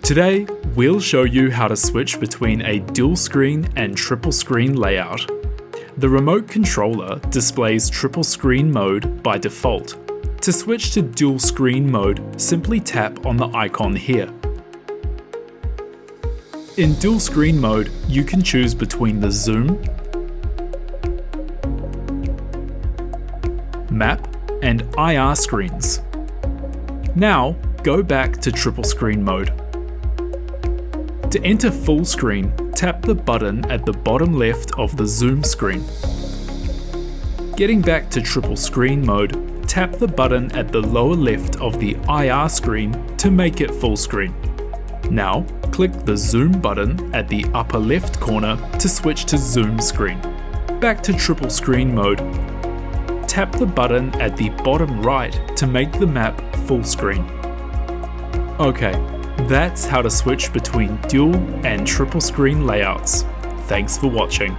Today, we'll show you how to switch between a dual screen and triple screen layout. The remote controller displays triple screen mode by default. To switch to dual screen mode, simply tap on the icon here. In dual screen mode, you can choose between the zoom, map, and IR screens. Now, go back to triple screen mode. To enter full screen, tap the button at the bottom left of the zoom screen. Getting back to triple screen mode, tap the button at the lower left of the IR screen to make it full screen. Now, click the zoom button at the upper left corner to switch to zoom screen. Back to triple screen mode. Tap the button at the bottom right to make the map full screen. Okay, that's how to switch between dual and triple screen layouts. Thanks for watching.